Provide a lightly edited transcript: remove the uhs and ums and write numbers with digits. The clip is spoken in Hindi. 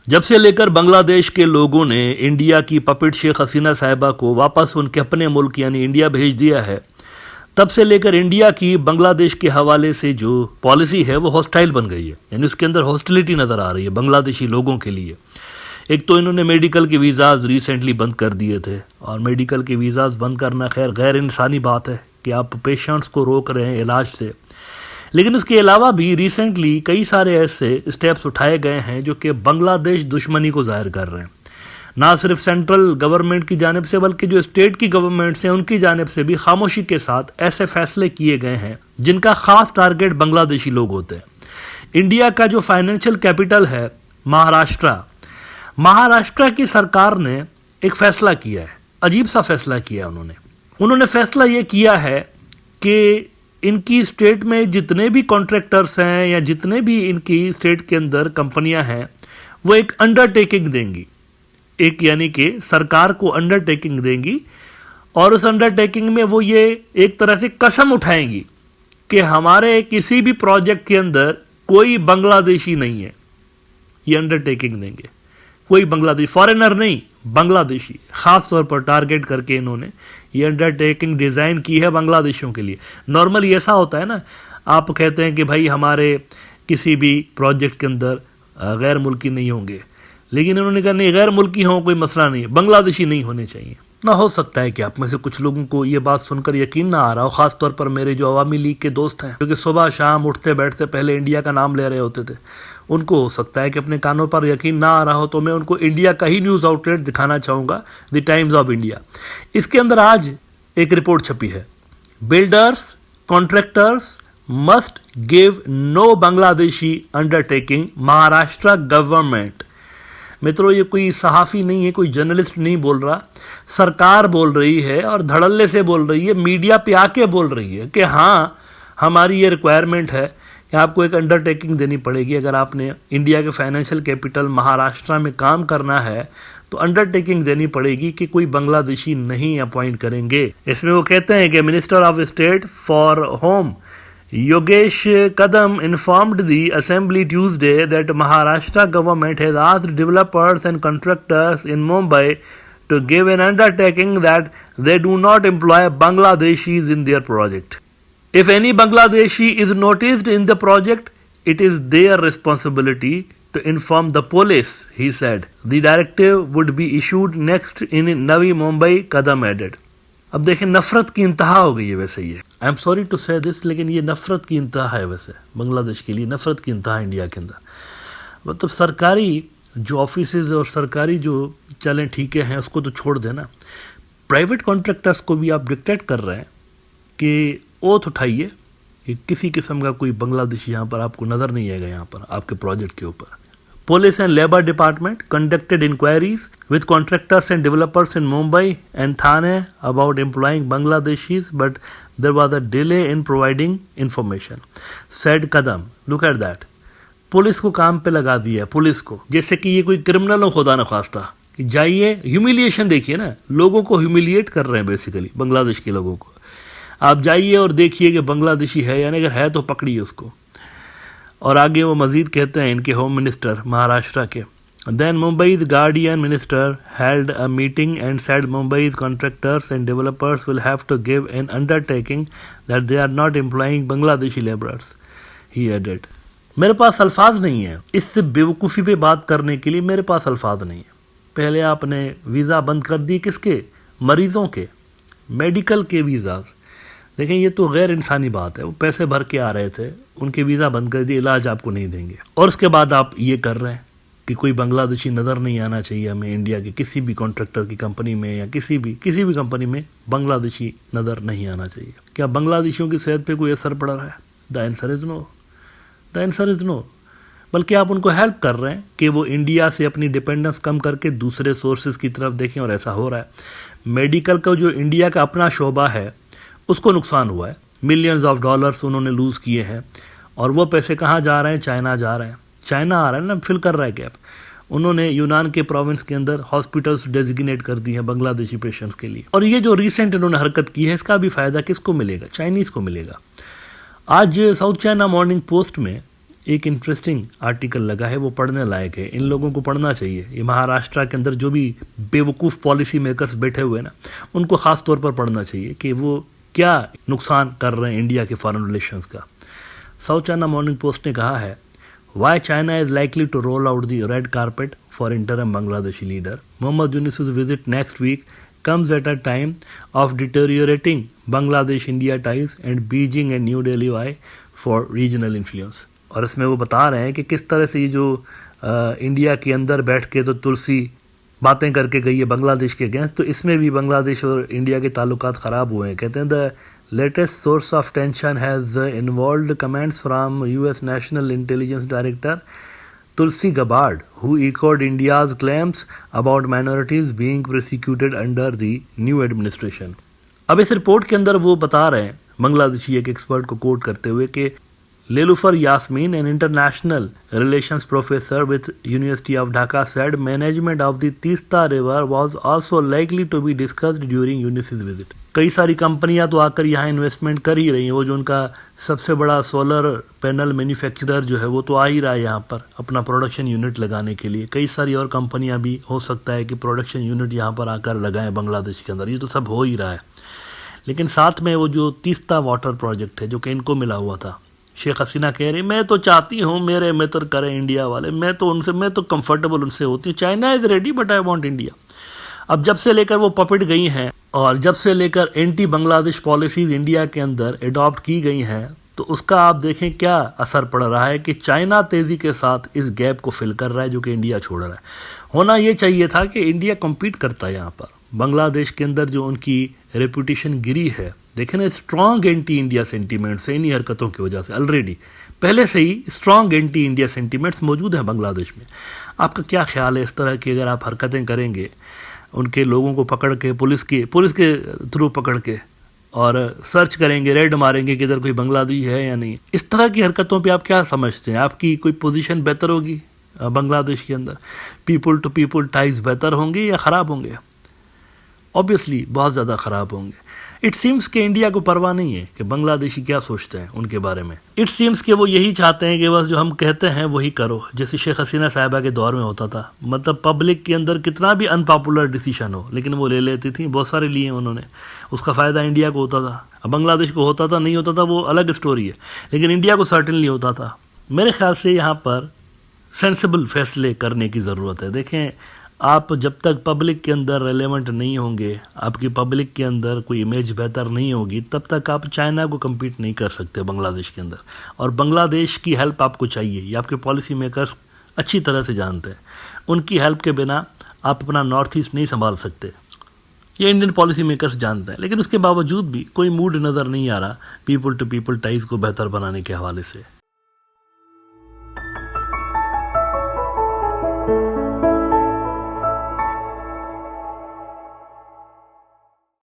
जब से लेकर बांग्लादेश के लोगों ने इंडिया की पपेट शेख हसीना साहिबा को वापस उनके अपने मुल्क यानी इंडिया भेज दिया है, तब से लेकर इंडिया की बांग्लादेश के हवाले से जो पॉलिसी है वो हॉस्टाइल बन गई है। यानी उसके अंदर हॉस्टिलिटी नज़र आ रही है बांग्लादेशी लोगों के लिए। एक तो इन्होंने मेडिकल के वीज़ाज रिसेंटली बंद कर दिए थे, और मेडिकल के वीज़ाज बंद करना खैर गैर इंसानी बात है कि आप पेशेंट्स को रोक रहे हैं इलाज से। लेकिन इसके अलावा भी रिसेंटली कई सारे ऐसे स्टेप्स उठाए गए हैं जो कि बांग्लादेश दुश्मनी को जाहिर कर रहे हैं। ना सिर्फ सेंट्रल गवर्नमेंट की जानिब से बल्कि जो स्टेट की गवर्नमेंट्स हैं उनकी जानिब से भी खामोशी के साथ ऐसे फैसले किए गए हैं जिनका खास टारगेट बांग्लादेशी लोग होते हैं। इंडिया का जो फाइनेंशियल कैपिटल है महाराष्ट्र की सरकार ने एक फैसला किया है, अजीब सा फैसला किया है उन्होंने फैसला ये किया है कि इनकी स्टेट में जितने भी कॉन्ट्रैक्टर्स हैं या जितने भी इनकी स्टेट के अंदर कंपनियां हैं वो एक अंडरटेकिंग देंगी, एक यानी कि सरकार को अंडरटेकिंग देंगी, और उस अंडरटेकिंग में वो ये एक तरह से कसम उठाएंगी कि हमारे किसी भी प्रोजेक्ट के अंदर कोई बांग्लादेशी नहीं है। ये अंडरटेकिंग देंगे, कोई बांग्लादेशी, फॉरेनर नहीं, बांग्लादेशी, खास तौर पर टारगेट करके इन्होंने ये अंडरटेकिंग डिज़ाइन की है बांग्लादेशियों के लिए। नॉर्मली ऐसा होता है ना, आप कहते हैं कि भाई हमारे किसी भी प्रोजेक्ट के अंदर गैर मुल्की नहीं होंगे, लेकिन इन्होंने कहा नहीं, गैर मुल्की हो कोई मसला नहीं, बांग्लादेशी नहीं होने चाहिए ना। हो सकता है कि आप में से कुछ लोगों को ये बात सुनकर यकीन ना आ रहा हो, खास तौर पर मेरे जो अवामी लीग के दोस्त हैं क्योंकि सुबह शाम उठते बैठते पहले इंडिया का नाम ले रहे होते थे, उनको हो सकता है कि अपने कानों पर यकीन ना आ रहा हो। तो मैं उनको इंडिया का ही न्यूज़ आउटलेट दिखाना चाहूँगा, द टाइम्स ऑफ इंडिया। इसके अंदर आज एक रिपोर्ट छपी है, builders contractors must give no Bangladeshi undertaking Maharashtra government. मित्रों, ये कोई सहाफ़ी नहीं है, कोई जर्नलिस्ट नहीं बोल रहा, सरकार बोल रही है और धड़ल्ले से बोल रही है, मीडिया पे आके बोल रही है कि हाँ हमारी ये रिक्वायरमेंट है कि आपको एक अंडरटेकिंग देनी पड़ेगी। अगर आपने इंडिया के फाइनेंशियल कैपिटल महाराष्ट्र में काम करना है तो अंडरटेकिंग देनी पड़ेगी कि कोई बांग्लादेशी नहीं अपॉइंट करेंगे। इसमें वो कहते हैं कि minister of state for home Yogesh Kadam informed the assembly Tuesday that Maharashtra government has asked developers and contractors in Mumbai to give an undertaking that they do not employ Bangladeshis in their project. If any Bangladeshi is noticed in the project, it is their responsibility to inform the police, he said. The directive would be issued next in Navi Mumbai, Kadam added. अब देखें, नफरत की इंतहा हो गई है वैसे ये, आई एम सॉरी टू से दिस, लेकिन ये नफरत की इंतहा है वैसे बांग्लादेश के लिए, नफरत की इंतहा इंडिया के अंदर। मतलब सरकारी जो ऑफिसेज और सरकारी जो चलें ठीक हैं उसको तो छोड़ देना, प्राइवेट कॉन्ट्रैक्टर्स को भी आप डिक्टेट कर रहे हैं कि ओथ उठाइए कि किसी किस्म का कोई बांग्लादेशी यहाँ पर आपको नज़र नहीं आएगा यहाँ पर आपके प्रोजेक्ट के ऊपर। Police and Labor Department conducted inquiries with contractors and developers in Mumbai and Thane about employing Bangladeshis, but there was a delay in providing information, said Kadam. Look at that. Police को काम पे लगा दिया है, पुलिस को, जैसे कि ये कोई क्रिमिनल हो खुदा न खास्ता, कि जाइए, ह्यूमिलिएशन देखिए ना, लोगों को ह्यूमिलिएट कर रहे हैं बेसिकली, बांग्लादेश के लोगों को। आप जाइए और देखिए कि बांग्लादेशी है, यानी अगर है तो पकड़िए उसको। और आगे वो मजीद कहते हैं इनके होम मिनिस्टर महाराष्ट्र के, then Mumbai's guardian minister held a meeting and said Mumbai's contractors and developers will have to give an undertaking that they are not employing Bangladeshi labourers, he added. मेरे पास अल्फाज नहीं है इससे बेवकूफ़ी पे बात करने के लिए, मेरे पास अल्फाज नहीं है। पहले आपने वीज़ा बंद कर दिए किसके, मरीज़ों के, मेडिकल के वीज़ा। देखें, ये तो गैर इंसानी बात है, वो पैसे भर के आ रहे थे, उनके वीज़ा बंद कर दिए, इलाज आपको नहीं देंगे, और उसके बाद आप ये कर रहे हैं कि कोई बांग्लादेशी नज़र नहीं आना चाहिए हमें इंडिया के किसी भी कॉन्ट्रैक्टर की कंपनी में या किसी भी कंपनी में बांग्लादेशी नज़र नहीं आना चाहिए। क्या बांग्लादेशियों की सेहत पे कोई असर पड़ रहा है? The answer is no, the answer is no. बल्कि आप उनको हेल्प कर रहे हैं कि वो इंडिया से अपनी डिपेंडेंस कम करके दूसरे सोर्सेज की तरफ देखें, और ऐसा हो रहा है। मेडिकल का जो इंडिया का अपना शोबा है उसको नुकसान हुआ है, मिलियंस ऑफ डॉलर्स उन्होंने लूज़ किए हैं, और वो पैसे कहाँ जा रहे हैं? चाइना जा रहे हैं, चाइना आ रहा है ना, फिल कर रहा है गैप। उन्होंने यूनान के प्रोविंस के अंदर हॉस्पिटल्स डेजिग्नेट कर दिए हैं बांग्लादेशी पेशेंट्स के लिए। और ये जो रिसेंट इन्होंने हरकत की है इसका भी फ़ायदा किसको मिलेगा? चाइनीज़ को मिलेगा। आज साउथ चाइना मॉर्निंग पोस्ट में एक इंटरेस्टिंग आर्टिकल लगा है, वो पढ़ने लायक है, इन लोगों को पढ़ना चाहिए। ये महाराष्ट्र के अंदर जो भी बेवकूफ़ पॉलिसी मेकर्स बैठे हुए हैं ना, उनको ख़ास तौर पर पढ़ना चाहिए कि वो क्या नुकसान कर रहे हैं इंडिया के फॉरेन रिलेशंस का। साउथ चाइना मॉर्निंग पोस्ट ने कहा है, why China is likely to roll out the red carpet for interim Bangladeshi leader. Mohammad Yunus's visit next week comes at a time of deteriorating Bangladesh-India ties and Beijing and New Delhi vie for regional influence। और इसमें वो बता रहे हैं कि किस तरह से ये जो इंडिया के अंदर बैठ के तो तुलसी बातें करके गई है बांग्लादेश के अगेंस्ट, तो इसमें भी बांग्लादेश और इंडिया के ताल्लुकात ख़राब हुए हैं। कहते हैं the latest source of tension has involved comments from US national intelligence director Tulsi Gabbard, who echoed India's claims about minorities being persecuted under the new administration। अब इस रिपोर्ट के अंदर वो बता रहे हैं, बांग्लादेशी एक एक्सपर्ट को कोट करते हुए, कि लेलुफर Yasmin, an international relations professor with University of Dhaka, said management of the Teesta River was also likely to be discussed during Yunus's visit। कई सारी कंपनियां तो आकर यहाँ इन्वेस्टमेंट कर ही रही हैं। वो जो उनका सबसे बड़ा सोलर पैनल मैन्युफैक्चरर जो है वो तो आ ही रहा है यहाँ पर अपना प्रोडक्शन यूनिट लगाने के लिए। कई सारी और कंपनियां भी हो सकता है कि प्रोडक्शन यूनिट यहाँ पर आकर लगाएं बांग्लादेश के अंदर। ये तो सब हो ही रहा है। लेकिन साथ में वो जो तीस्ता वाटर प्रोजेक्ट है जो कि इनको मिला हुआ था, शेख हसीना कह रही मैं तो चाहती हूँ मेरे मित्र करें इंडिया वाले, मैं तो कंफर्टेबल उनसे होती हूँ। China is ready but I want India. अब जब से लेकर वो पपिट गई हैं और जब से लेकर एंटी बांग्लादेश पॉलिसीज़ इंडिया के अंदर एडॉप्ट की गई हैं, तो उसका आप देखें क्या असर पड़ रहा है कि चाइना तेज़ी के साथ इस गैप को फिल कर रहा है जो कि इंडिया छोड़ रहा है। होना ये चाहिए था कि इंडिया कम्पीट करता है यहाँ पर। बांग्लादेश के अंदर जो उनकी रेपुटेशन गिरी है, देखें ना, स्ट्रॉन्ग एंटी इंडिया सेंटीमेंट्स से, इन्हीं हरकतों की वजह से ऑलरेडी पहले से ही स्ट्रॉन्ग एंटी इंडिया सेंटीमेंट्स मौजूद हैं बांग्लादेश में। आपका क्या ख्याल है इस तरह की अगर आप हरकतें करेंगे, उनके लोगों को पकड़ के पुलिस के थ्रू पकड़ के और सर्च करेंगे, रेड मारेंगे कि इधर कोई बांग्लादेशी है या नहीं, इस तरह की हरकतों पे आप क्या समझते हैं? आपकी कोई पोजीशन बेहतर होगी बांग्लादेश के अंदर? पीपल टू पीपल टाइज बेहतर होंगे या ख़राब होंगे? ऑब्वियसली बहुत ज़्यादा ख़राब होंगे। इट सीम्स कि इंडिया को परवाह नहीं है कि बांग्लादेशी क्या सोचते हैं उनके बारे में। इट सीम्स कि वो यही चाहते हैं कि बस जो हम कहते हैं वही करो, जैसे शेख हसीना साहिबा के दौर में होता था। मतलब पब्लिक के अंदर कितना भी अनपॉपुलर डिसीजन हो लेकिन वो ले लेती थी, बहुत सारे लिए उन्होंने, उसका फ़ायदा इंडिया को होता था। अब बांग्लादेश को होता था नहीं होता था वो अलग स्टोरी है, लेकिन इंडिया को सर्टेनली होता था। मेरे ख्याल से यहाँ पर सेंसिबल फैसले करने की ज़रूरत है। देखें, आप जब तक पब्लिक के अंदर रेलेवेंट नहीं होंगे, आपकी पब्लिक के अंदर कोई इमेज बेहतर नहीं होगी, तब तक आप चाइना को कम्पीट नहीं कर सकते बांग्लादेश के अंदर। और बांग्लादेश की हेल्प आपको चाहिए, ये आपके पॉलिसी मेकर्स अच्छी तरह से जानते हैं। उनकी हेल्प के बिना आप अपना नॉर्थ ईस्ट नहीं संभाल सकते, ये इंडियन पॉलिसी मेकर्स जानते हैं। लेकिन उसके बावजूद भी कोई मूड नज़र नहीं आ रहा पीपल टू पीपल टाइज को बेहतर बनाने के हवाले से।